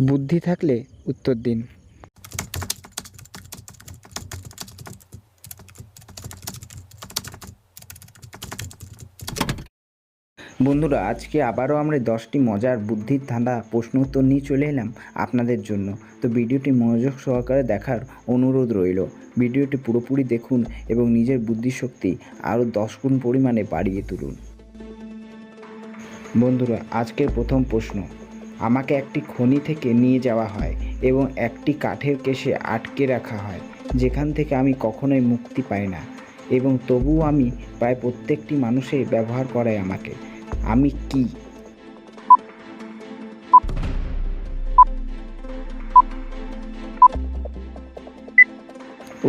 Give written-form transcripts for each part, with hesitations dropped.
বুদ্ধি থাকলে উত্তর দিন। বন্ধুরা, আজকে আবারও আমরা 10টি মজার বুদ্ধির ধাঁধা প্রশ্ন উত্তর নিয়ে চলে এলাম আপনাদের জন্য। তো ভিডিওটি মনোযোগ সহকারে দেখার অনুরোধ রইল। ভিডিওটি পুরোপুরি দেখুন এবং নিজের বুদ্ধিশক্তি আরও 10 গুণ পরিমাণে বাড়িয়ে তুলুন। বন্ধুরা, আজকের প্রথম প্রশ্ন। আমাকে একটি খনি থেকে নিয়ে যাওয়া হয় এবং একটি কাঠের কেশে আটকে রাখা হয়, যেখান থেকে আমি কখনোই মুক্তি পাই না, এবং তবুও আমি প্রায় প্রত্যেকটি মানুষই ব্যবহার করায় আমাকে। আমি কি?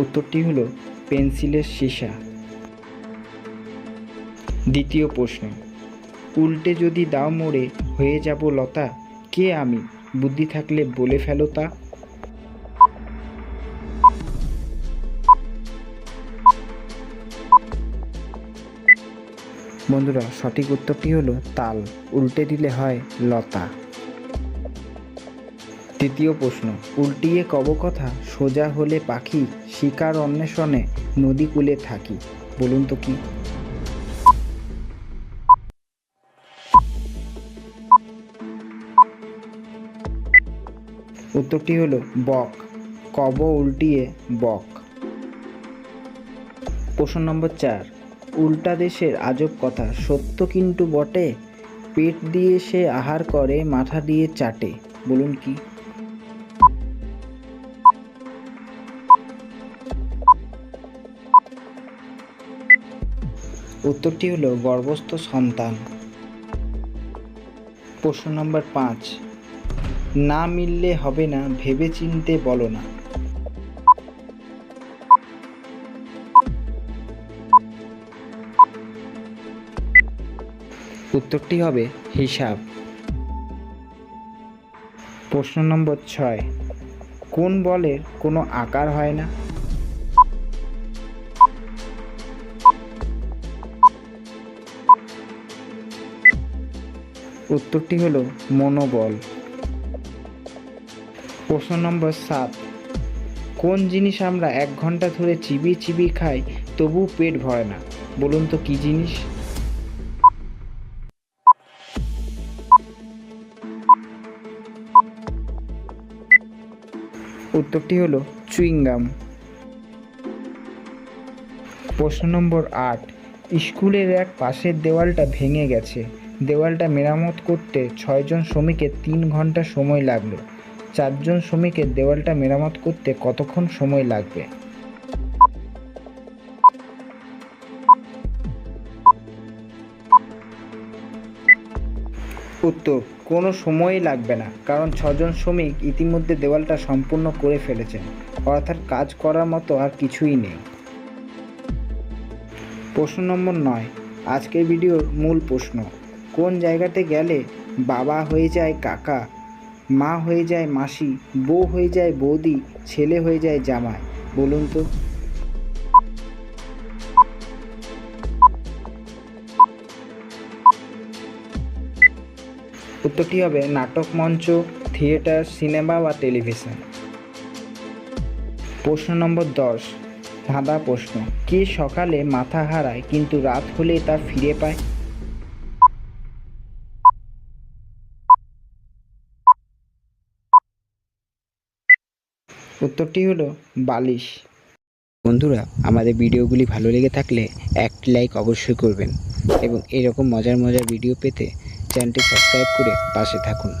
উত্তরটি হলো পেন্সিলের সীসা। দ্বিতীয় প্রশ্ন। উল্টে যদি দাও মোড়ে হয়ে যাব লতা, কে আমি? বুদ্ধি থাকলে বলে ফেলো তা। বন্ধুরা, সঠিক উত্তরটি হলো তাল। উল্টে দিলে হয় লতা। তৃতীয় প্রশ্ন। উল্টিয়ে কব কথা, সোজা হলে পাখি, শিকার অন্বেষণে নদী কূলে থাকি। বলুন তো কি? উত্তরটি হলো বক। কব উল্টিয়ে বক। প্রশ্ন নম্বর 4। উল্টা দেশের আজব কথা, সত্য কিন্তু বটে, পেট দিয়ে সে আহার করে, মাথা দিয়ে চাটে। বলুন কি? উত্তরটি হলো গর্ভস্থ সন্তান। প্রশ্ন নম্বর 5। না মিললে হবে না, ভেবে চিনতে বলো না। উত্তরটি হবে হিসাব। প্রশ্ন নম্বর 6। কোন বলের কোনো আকার হয় না? উত্তরটি হলো মনোবল। প্রশ্ন নম্বর 7। কোন জিনিস আমরা 1 ঘন্টা ধরে চিবিয়ে চিবিয়ে খাই, তবু পেট ভরে না? বলুন তো কি জিনিস? উত্তরটি হলো চুইংগাম। প্রশ্ন নম্বর 8। স্কুলের এক পাশের দেওয়ালটা ভেঙে গেছে, দেওয়ালটা মেরামত করতে 6 জন শ্রমিকের 3 ঘন্টা সময় লাগলো। 4 জন শ্রমিকের দেওয়ালটা মেরামত করতে কতক্ষণ সময় লাগবে? উত্তর, কোনো সময়ই লাগবে না, কারণ 6 জন শ্রমিক ইতিমধ্যে দেওয়ালটা সম্পূর্ণ করে ফেলেছেন, অর্থাৎ কাজ করার মতো আর কিছুই নেই। প্রশ্ন নম্বর 9। আজকের ভিডিওর মূল প্রশ্ন। কোন জায়গাতে গেলে বাবা হয়ে যায় কাকা, মা হয়ে যায় মাসি, বউ হয়ে যায় বৌদি, ছেলে হয়ে যায় জামাই? বলুন তো। উত্তরটি হবে নাটক মঞ্চ, থিয়েটার, সিনেমা বা টেলিভিশন। প্রশ্ন নম্বর 10। ধাঁধা প্রশ্ন। কে সকালে মাথা হারায় কিন্তু রাত হলে তা ফিরে পায়? উত্তরটি হলো বালিশ। বন্ধুরা, আমাদের ভিডিওগুলি ভালো লেগে থাকলে একটি লাইক অবশ্যই করবেন এবং এরকম মজার মজার ভিডিও পেতে চ্যানেলটি সাবস্ক্রাইব করে পাশে থাকুন।